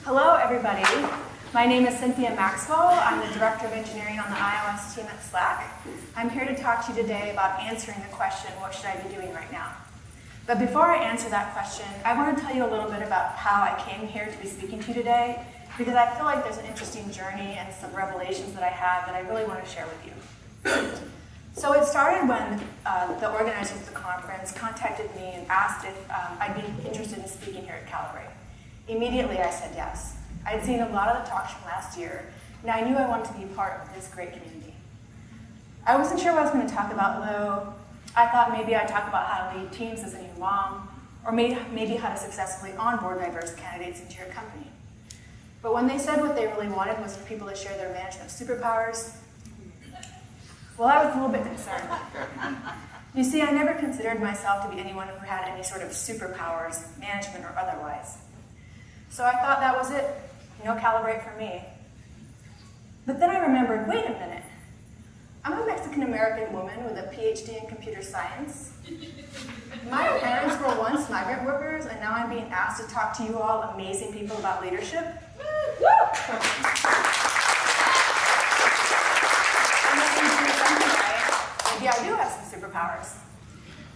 Hello, everybody. My name is Cynthia Maxwell. I'm the Director of Engineering on the iOS team at Slack. I'm here to talk to you today about answering the question, what should I be doing right now? But before I answer that question, I want to tell you a little bit about how I came here to be speaking to you today, because I feel like there's an interesting journey and some revelations that I have that I really want to share with you. So it started when the organizers of the conference contacted me and asked if I'd be interested in speaking here at Calibrate. Immediately I said yes. I'd seen a lot of the talks from last year, and I knew I wanted to be part of this great community. I wasn't sure what I was going to talk about, though. I thought maybe I'd talk about how to lead teams as a new mom, or maybe how to successfully onboard diverse candidates into your company. But when they said what they really wanted was for people to share their management superpowers, well, I was a little bit concerned. You see, I never considered myself to be anyone who had any sort of superpowers, management or otherwise. So I thought that was it. No Calibrate for me. But then I remembered, wait a minute. I'm a Mexican-American woman with a PhD in computer science. My parents were once migrant workers, and now I'm being asked to talk to you all amazing people about leadership. Woo! Maybe I do have some superpowers.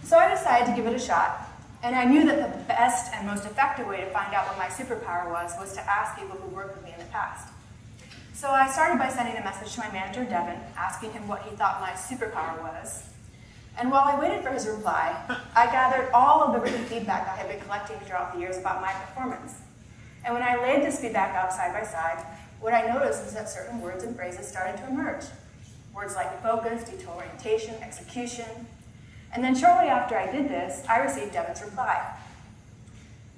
So I decided to give it a shot, and I knew that the best and most effective way to find out what my superpower was to ask people who worked with me in the past. So I started by sending a message to my manager, Devin, asking him what he thought my superpower was. And while I waited for his reply, I gathered all of the written feedback I had been collecting throughout the years about my performance. And when I laid this feedback out side by side, what I noticed was that certain words and phrases started to emerge. Words like focus, detail orientation, execution. And then shortly after I did this, I received Devin's reply.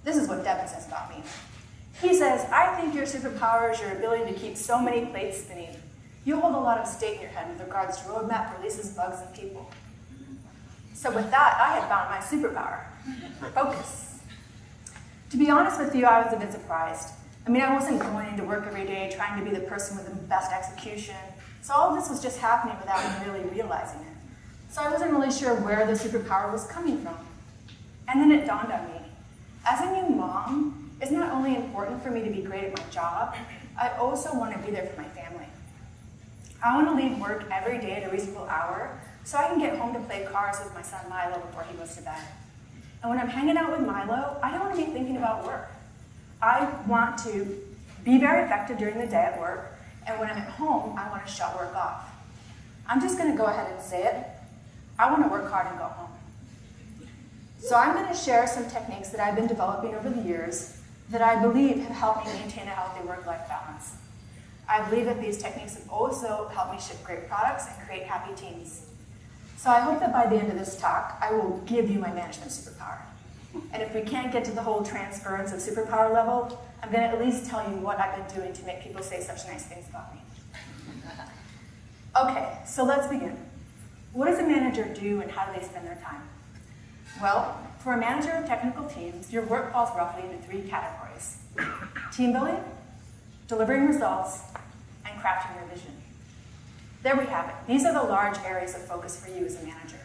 This is what Devin says about me. He says, I think your superpower is your ability to keep so many plates spinning. You hold a lot of state in your head with regards to roadmap, releases, bugs, and people. So with that, I had found my superpower, focus. To be honest with you, I was a bit surprised. I mean, I wasn't going into work every day trying to be the person with the best execution. So all of this was just happening without me really realizing it. So I wasn't really sure where the superpower was coming from. And then it dawned on me. As a new mom, it's not only important for me to be great at my job, I also want to be there for my family. I want to leave work every day at a reasonable hour so I can get home to play cards with my son Milo before he goes to bed. And when I'm hanging out with Milo, I don't want to be thinking about work. I want to be very effective during the day at work, and when I'm at home, I want to shut work off. I'm just going to go ahead and say it. I want to work hard and go home. So I'm going to share some techniques that I've been developing over the years that I believe have helped me maintain a healthy work-life balance. I believe that these techniques have also helped me ship great products and create happy teams. So I hope that by the end of this talk, I will give you my management superpower. And if we can't get to the whole transference of superpower level, I'm going to at least tell you what I've been doing to make people say such nice things about me. Okay, so let's begin. What does a manager do and how do they spend their time? Well, for a manager of technical teams, your work falls roughly into 3 categories: team building, delivering results, and crafting your vision. There we have it. These are the large areas of focus for you as a manager.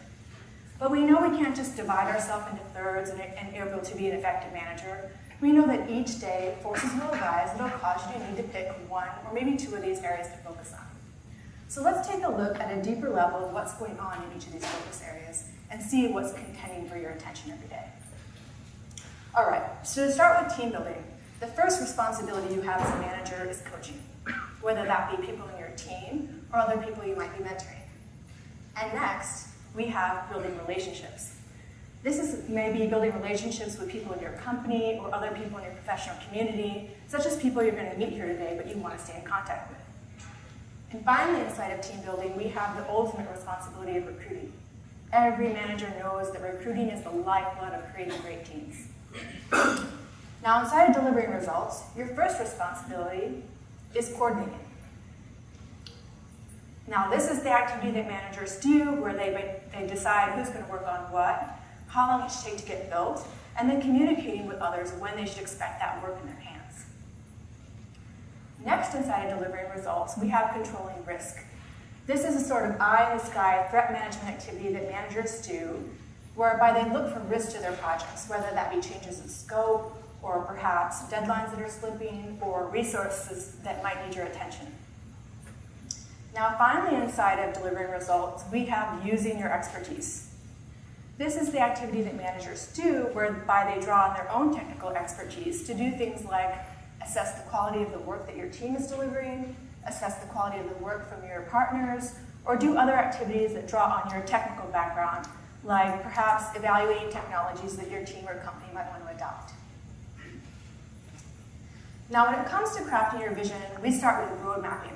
But we know we can't just divide ourselves into thirds and be able to be an effective manager. We know that each day, forces will arise that will cause you to need to pick 1 or maybe 2 of these areas to focus on. So let's take a look at a deeper level of what's going on in each of these focus areas and see what's contending for your attention every day. All right, so to start with team building, the first responsibility you have as a manager is coaching, whether that be people in your team or other people you might be mentoring. And next, we have building relationships. This is maybe building relationships with people in your company or other people in your professional community, such as people you're going to meet here today but you want to stay in contact with. And finally, inside of team building, we have the ultimate responsibility of recruiting. Every manager knows that recruiting is the lifeblood of creating great teams. Now, inside of delivering results, your first responsibility is coordinating. Now, this is the activity that managers do where they decide who's going to work on what, how long it should take to get built, and then communicating with others when they should expect that work in their hands. Next, inside of delivering results, we have controlling risk. This is a sort of eye-in-the-sky threat management activity that managers do, whereby they look for risk to their projects, whether that be changes in scope, or perhaps deadlines that are slipping, or resources that might need your attention. Now, finally, inside of delivering results, we have using your expertise. This is the activity that managers do, whereby they draw on their own technical expertise to do things like assess the quality of the work that your team is delivering, assess the quality of the work from your partners, or do other activities that draw on your technical background, like perhaps evaluating technologies that your team or company might want to adopt. Now, when it comes to crafting your vision, we start with road mapping.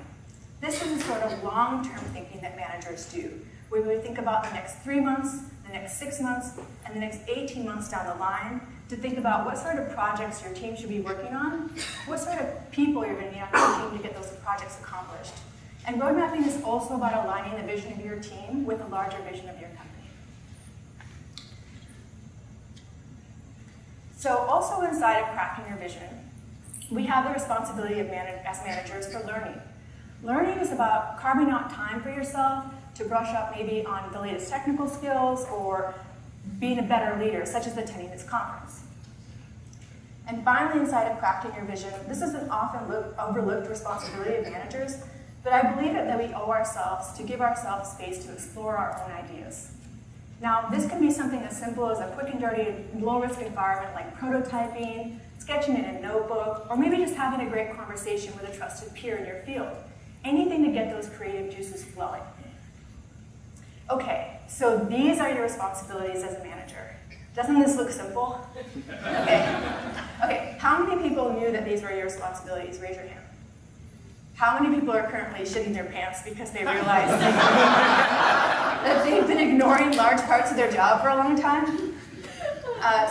This is the sort of long-term thinking that managers do, where we think about the next 3 months, the next 6 months, and the next 18 months down the line to think about what sort of projects your team should be working on, what sort of people you're going to need on your team to get those projects accomplished. And road mapping is also about aligning the vision of your team with the larger vision of your company. So also inside of crafting your vision, we have the responsibility of as managers for learning. Learning is about carving out time for yourself to brush up maybe on the latest technical skills or being a better leader, such as attending this conference. And finally, inside of crafting your vision, this is an often overlooked responsibility of managers, but I believe that we owe ourselves to give ourselves space to explore our own ideas. Now, this can be something as simple as a quick and dirty, low-risk environment like prototyping, sketching in a notebook, or maybe just having a great conversation with a trusted peer in your field. Anything to get those creative juices flowing. Okay, so these are your responsibilities as a manager. Doesn't this look simple? Okay, how many people knew that these were your responsibilities? Raise your hand. How many people are currently shitting their pants because they realize that they've been ignoring large parts of their job for a long time?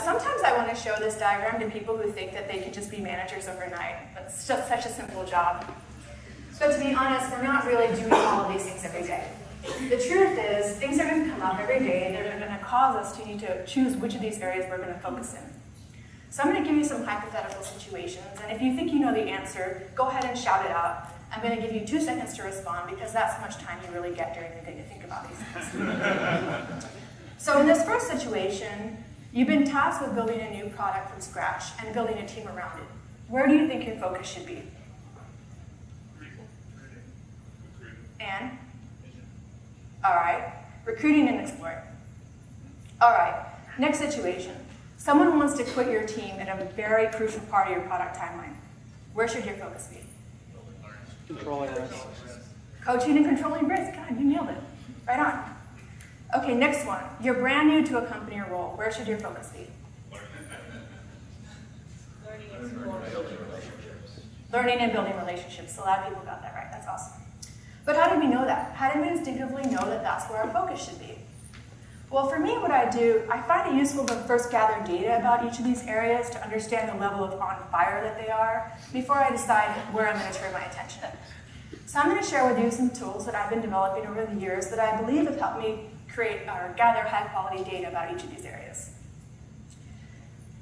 Sometimes I want to show this diagram to people who think that they could just be managers overnight. It's just such a simple job. But to be honest, we're not really doing all of these things every day. The truth is, things are going to come up every day that are going to cause us to need to choose which of these areas we're going to focus in. So I'm going to give you some hypothetical situations, and if you think you know the answer, go ahead and shout it out. I'm going to give you 2 seconds to respond because that's how much time you really get during the day to think about these things. So in this first situation, you've been tasked with building a new product from scratch and building a team around it. Where do you think your focus should be? And? All right, recruiting and exploring. All right, next situation. Someone wants to quit your team at a very crucial part of your product timeline. Where should your focus be? Controlling risk. Coaching and controlling risk. God, you nailed it. Right on. Okay, next one. You're brand new to a company or role. Where should your focus be? Learning and building relationships. A lot of people got that right. That's awesome. But how did we know that? How did we instinctively know that that's where our focus should be? Well, for me, what I do, I find it useful to first gather data about each of these areas to understand the level of on fire that they are before I decide where I'm going to turn my attention. So I'm going to share with you some tools that I've been developing over the years that I believe have helped me create or gather high-quality data about each of these areas.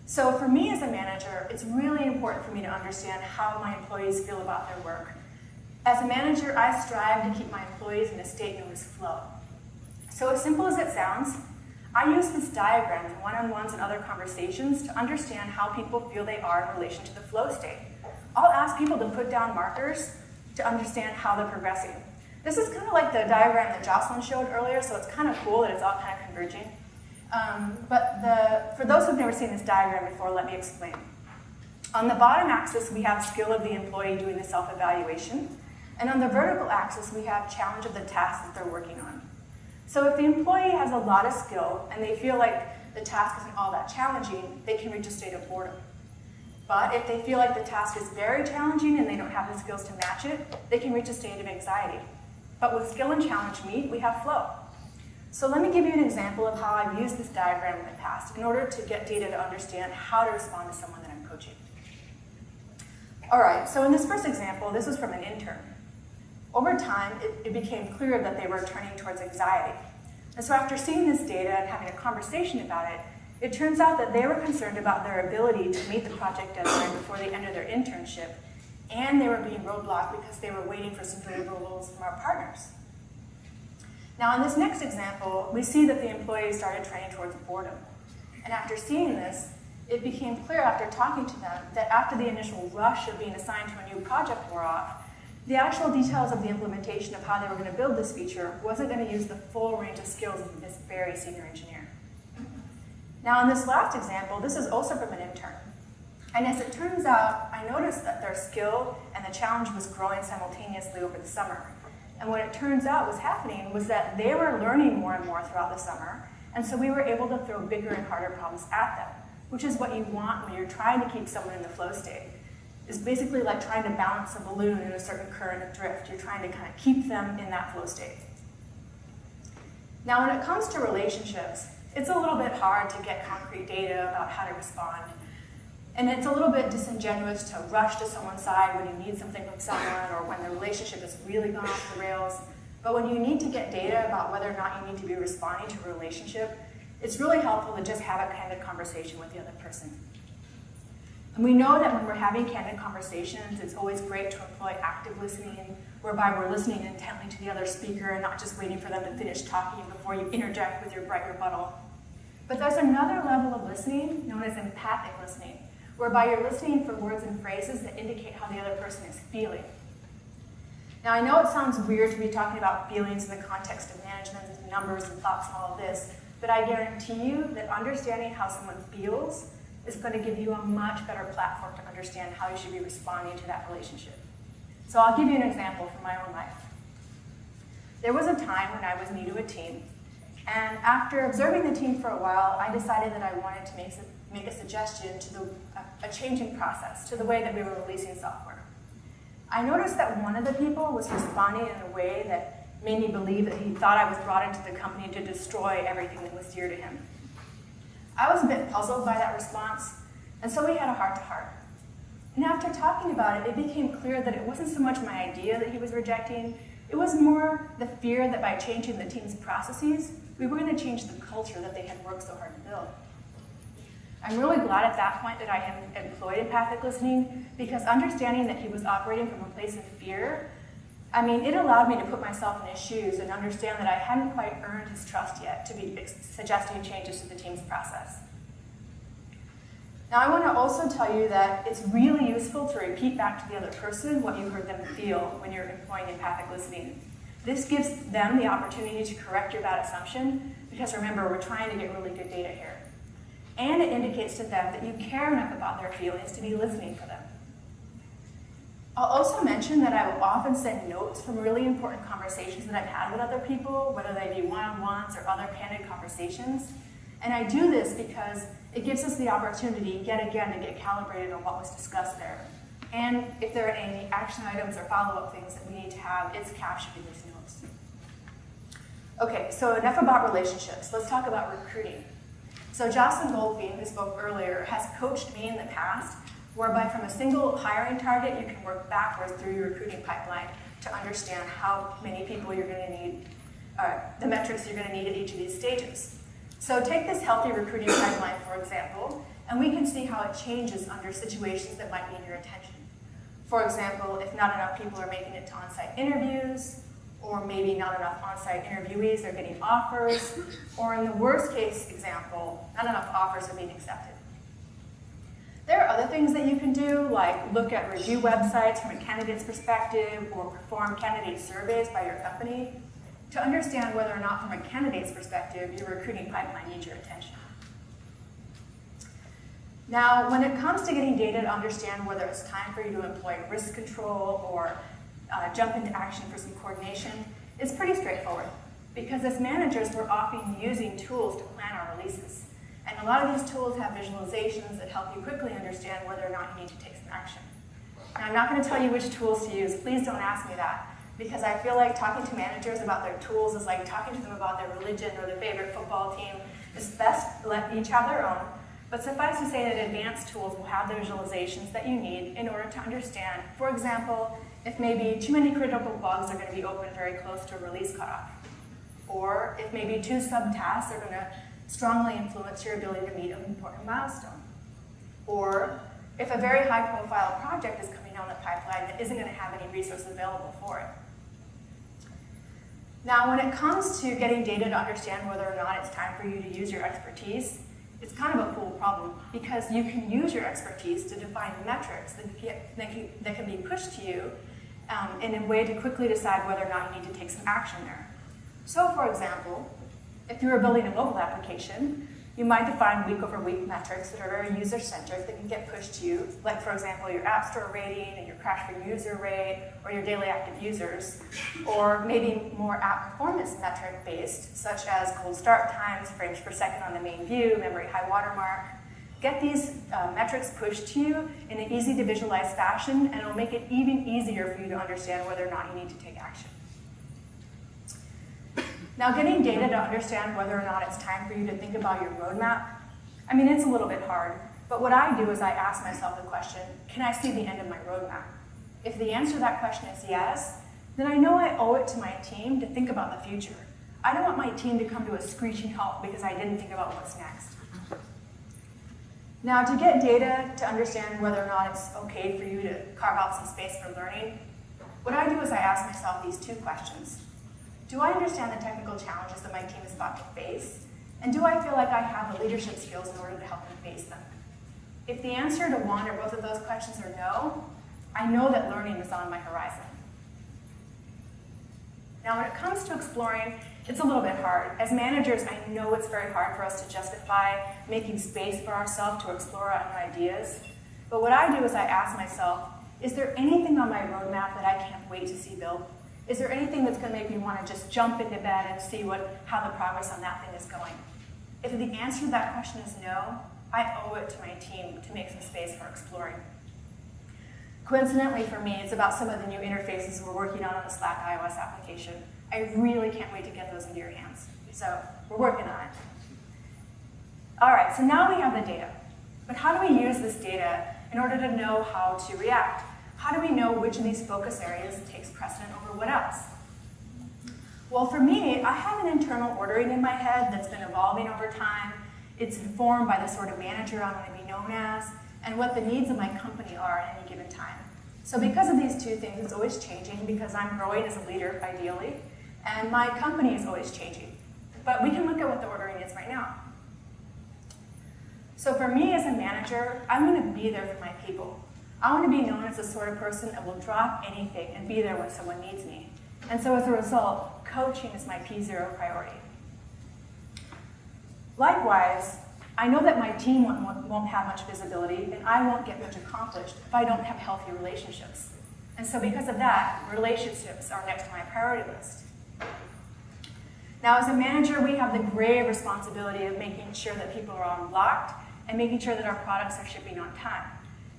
So for me as a manager, it's really important for me to understand how my employees feel about their work. As a manager, I strive to keep my employees in a state known as flow. So as simple as it sounds, I use this diagram in one-on-ones and other conversations to understand how people feel they are in relation to the flow state. I'll ask people to put down markers to understand how they're progressing. This is kind of like the diagram that Jocelyn showed earlier, so it's kind of cool that it's all kind of converging. For those who've never seen this diagram before, let me explain. On the bottom axis, we have skill of the employee doing the self-evaluation. And on the vertical axis, we have challenge of the task that they're working on. So if the employee has a lot of skill and they feel like the task isn't all that challenging, they can reach a state of boredom. But if they feel like the task is very challenging and they don't have the skills to match it, they can reach a state of anxiety. But with skill and challenge meet, we have flow. So let me give you an example of how I've used this diagram in the past in order to get data to understand how to respond to someone that I'm coaching. All right, so in this first example, this was from an intern. Over time, it became clear that they were turning towards anxiety. And so after seeing this data and having a conversation about it, it turns out that they were concerned about their ability to meet the project deadline before the end of their internship, and they were being roadblocked because they were waiting for some deliverables from our partners. Now in this next example, we see that the employee started trending towards boredom. And after seeing this, it became clear after talking to them that after the initial rush of being assigned to a new project wore off, the actual details of the implementation of how they were going to build this feature wasn't going to use the full range of skills of this very senior engineer. Now, in this last example, this is also from an intern. And as it turns out, I noticed that their skill and the challenge was growing simultaneously over the summer. And what it turns out was happening was that they were learning more and more throughout the summer, and so we were able to throw bigger and harder problems at them, which is what you want when you're trying to keep someone in the flow state. It's basically like trying to balance a balloon in a certain current of drift. You're trying to kind of keep them in that flow state. Now, when it comes to relationships, it's a little bit hard to get concrete data about how to respond. And it's a little bit disingenuous to rush to someone's side when you need something from someone or when the relationship has really gone off the rails. But when you need to get data about whether or not you need to be responding to a relationship, it's really helpful to just have a candid conversation with the other person. And we know that when we're having candid conversations, it's always great to employ active listening, whereby we're listening intently to the other speaker and not just waiting for them to finish talking before you interject with your bright rebuttal. But there's another level of listening known as empathic listening, whereby you're listening for words and phrases that indicate how the other person is feeling. Now, I know it sounds weird to be talking about feelings in the context of management and numbers and thoughts and all of this, but I guarantee you that understanding how someone feels is going to give you a much better platform to understand how you should be responding to that relationship. So I'll give you an example from my own life. There was a time when I was new to a team, and after observing the team for a while, I decided that I wanted to make a suggestion to a changing process, to the way that we were releasing software. I noticed that one of the people was responding in a way that made me believe that he thought I was brought into the company to destroy everything that was dear to him. I was a bit puzzled by that response, and so we had a heart-to-heart. And after talking about it, it became clear that it wasn't so much my idea that he was rejecting, it was more the fear that by changing the team's processes, we were going to change the culture that they had worked so hard to build. I'm really glad at that point that I had employed empathic listening, because understanding that he was operating from a place of fear, it allowed me to put myself in his shoes and understand that I hadn't quite earned his trust yet to be suggesting changes to the team's process. Now, I want to also tell you that it's really useful to repeat back to the other person what you heard them feel when you're employing empathic listening. This gives them the opportunity to correct your bad assumption, because remember, we're trying to get really good data here. And it indicates to them that you care enough about their feelings to be listening for them. I'll also mention that I will often send notes from really important conversations that I've had with other people, whether they be one-on-ones or other candid conversations. And I do this because it gives us the opportunity, yet again, to get calibrated on what was discussed there. And if there are any action items or follow-up things that we need to have, it's captured in these notes. Okay, so enough about relationships. Let's talk about recruiting. So Jocelyn Goldfein, who spoke earlier, has coached me in the past, whereby from a single hiring target, you can work backwards through your recruiting pipeline to understand how many people you're going to need, the metrics you're going to need at each of these stages. So take this healthy recruiting pipeline, for example, and we can see how it changes under situations that might need your attention. For example, if not enough people are making it to on-site interviews, or maybe not enough on-site interviewees are getting offers, or in the worst case example, not enough offers are being accepted. There are other things that you can do, like look at review websites from a candidate's perspective, or perform candidate surveys by your company to understand whether or not from a candidate's perspective, your recruiting pipeline needs your attention. Now, when it comes to getting data to understand whether it's time for you to employ risk control or jump into action for some coordination, it's pretty straightforward. Because as managers, we're often using tools to plan our releases. And a lot of these tools have visualizations that help you quickly understand whether or not you need to take some action. And I'm not going to tell you which tools to use. Please don't ask me that, because I feel like talking to managers about their tools is like talking to them about their religion or their favorite football team. It's best to let each have their own. But suffice to say that advanced tools will have the visualizations that you need in order to understand, for example, if maybe too many critical bugs are going to be open very close to a release cutoff, or if maybe 2 subtasks are going to strongly influence your ability to meet an important milestone, or if a very high-profile project is coming down the pipeline that isn't going to have any resources available for it. Now, when it comes to getting data to understand whether or not it's time for you to use your expertise, It's kind of a cool problem because you can use your expertise to define metrics that can be pushed to you in a way to quickly decide whether or not you need to take some action there. So for example, if you were building a mobile application, you might define week-over-week metrics that are very user-centric that can get pushed to you, like for example, your App Store rating and your crash per user rate or your daily active users, or maybe more app performance metric-based, such as cold start times, frames per second on the main view, memory high watermark. Get these metrics pushed to you in an easy-to-visualize fashion, and it'll make it even easier for you to understand whether or not you need to take action. Now, getting data to understand whether or not it's time for you to think about your roadmap, I mean, it's a little bit hard, but what I do is I ask myself the question, can I see the end of my roadmap? If the answer to that question is yes, then I know I owe it to my team to think about the future. I don't want my team to come to a screeching halt because I didn't think about what's next. Now, to get data to understand whether or not it's okay for you to carve out some space for learning, what I do is I ask myself these two questions. Do I understand the technical challenges that my team is about to face? And do I feel like I have the leadership skills in order to help them face them? If the answer to one or both of those questions are no, I know that learning is on my horizon. Now, when it comes to exploring, it's a little bit hard. As managers, I know it's very hard for us to justify making space for ourselves to explore our own ideas. But what I do is I ask myself, is there anything on my roadmap that I can't wait to see built? Is there anything that's going to make me want to just jump into bed and see how the progress on that thing is going? If the answer to that question is no, I owe it to my team to make some space for exploring. Coincidentally for me, it's about some of the new interfaces we're working on the Slack iOS application. I really can't wait to get those into your hands. So we're working on it. All right, so now we have the data. But how do we use this data in order to know how to react? How do we know which of these focus areas takes precedent over what else? Well, for me, I have an internal ordering in my head that's been evolving over time. It's informed by the sort of manager I want to be known as and what the needs of my company are at any given time. So because of these two things, it's always changing because I'm growing as a leader, ideally, and my company is always changing. But we can look at what the ordering is right now. So for me as a manager, I want to be there for my people. I want to be known as the sort of person that will drop anything and be there when someone needs me. And so as a result, coaching is my P0 priority. Likewise, I know that my team won't have much visibility and I won't get much accomplished if I don't have healthy relationships. And so because of that, relationships are next to my priority list. Now as a manager, we have the grave responsibility of making sure that people are unblocked and making sure that our products are shipping on time.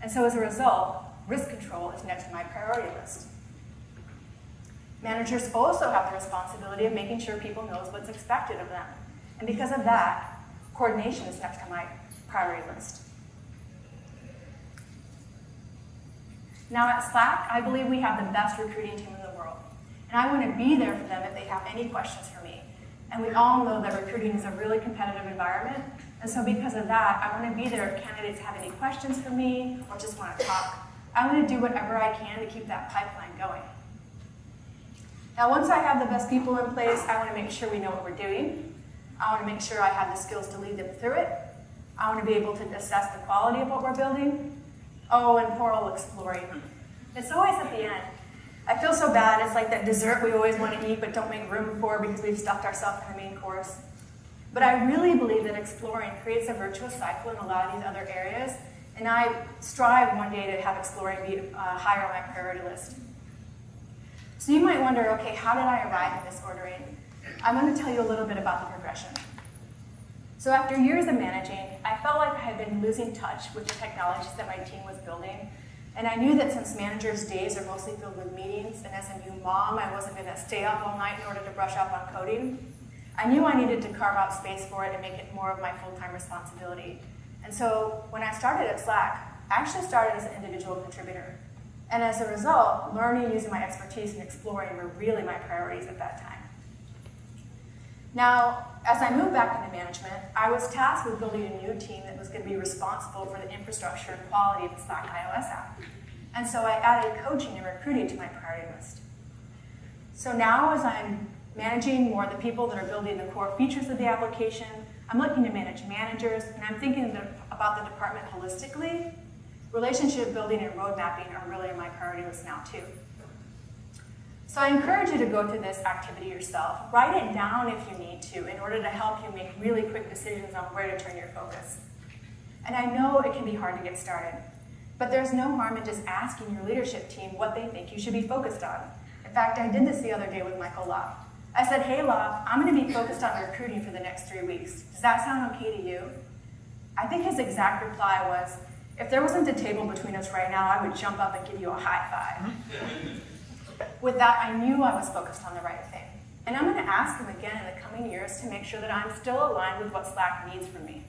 And so as a result, risk control is next to my priority list. Managers also have the responsibility of making sure people know what's expected of them. And because of that, coordination is next to my priority list. Now at Slack, I believe we have the best recruiting team in the world. And I want to be there for them if they have any questions for me. And we all know that recruiting is a really competitive environment. And so because of that, I want to be there if candidates have any questions for me or just want to talk. I want to do whatever I can to keep that pipeline going. Now, once I have the best people in place, I want to make sure we know what we're doing. I want to make sure I have the skills to lead them through it. I want to be able to assess the quality of what we're building. Oh, and poor old exploring. It's always at the end. I feel so bad. It's like that dessert we always want to eat but don't make room for because we've stuffed ourselves in the main course. But I really believe that exploring creates a virtuous cycle in a lot of these other areas, and I strive one day to have exploring be higher on my priority list. So you might wonder, okay, how did I arrive at this ordering? I'm going to tell you a little bit about the progression. So after years of managing, I felt like I had been losing touch with the technologies that my team was building. And I knew that since managers' days are mostly filled with meetings, and as a new mom, I wasn't going to stay up all night in order to brush up on coding, I knew I needed to carve out space for it and make it more of my full-time responsibility. And so when I started at Slack, I actually started as an individual contributor. And as a result, learning, using my expertise, and exploring were really my priorities at that time. Now, as I moved back into management, I was tasked with building a new team that was going to be responsible for the infrastructure and quality of the Slack iOS app. And so I added coaching and recruiting to my priority list. So now as I'm managing more of the people that are building the core features of the application, I'm looking to manage managers, and I'm thinking about the department holistically. Relationship building and road mapping are really on my priority list now too. So I encourage you to go through this activity yourself. Write it down if you need to in order to help you make really quick decisions on where to turn your focus. And I know it can be hard to get started, but there's no harm in just asking your leadership team what they think you should be focused on. In fact, I did this the other day with Michael Loft. I said, hey Loft, I'm going to be focused on recruiting for the next 3 weeks. Does that sound okay to you? I think his exact reply was, if there wasn't a table between us right now, I would jump up and give you a high five. With that, I knew I was focused on the right thing. And I'm going to ask him again in the coming years to make sure that I'm still aligned with what Slack needs from me.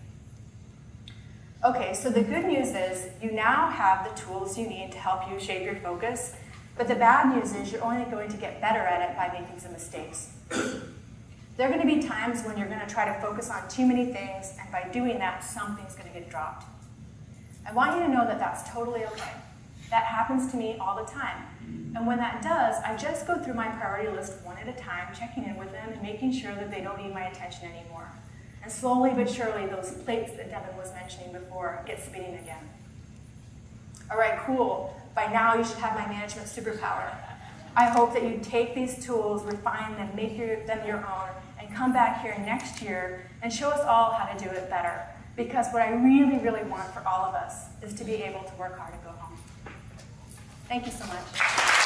Okay, so the good news is you now have the tools you need to help you shape your focus, but the bad news is you're only going to get better at it by making some mistakes. There are going to be times when you're going to try to focus on too many things, and by doing that, something's going to get dropped. I want you to know that that's totally okay. That happens to me all the time. And when that does, I just go through my priority list one at a time, checking in with them and making sure that they don't need my attention anymore. And slowly but surely, those plates that Devin was mentioning before get spinning again. All right, cool. By now, you should have my management superpower. I hope that you take these tools, refine them, make them your own, and come back here next year and show us all how to do it better. Because what I really, really want for all of us is to be able to work hard and go home. Thank you so much.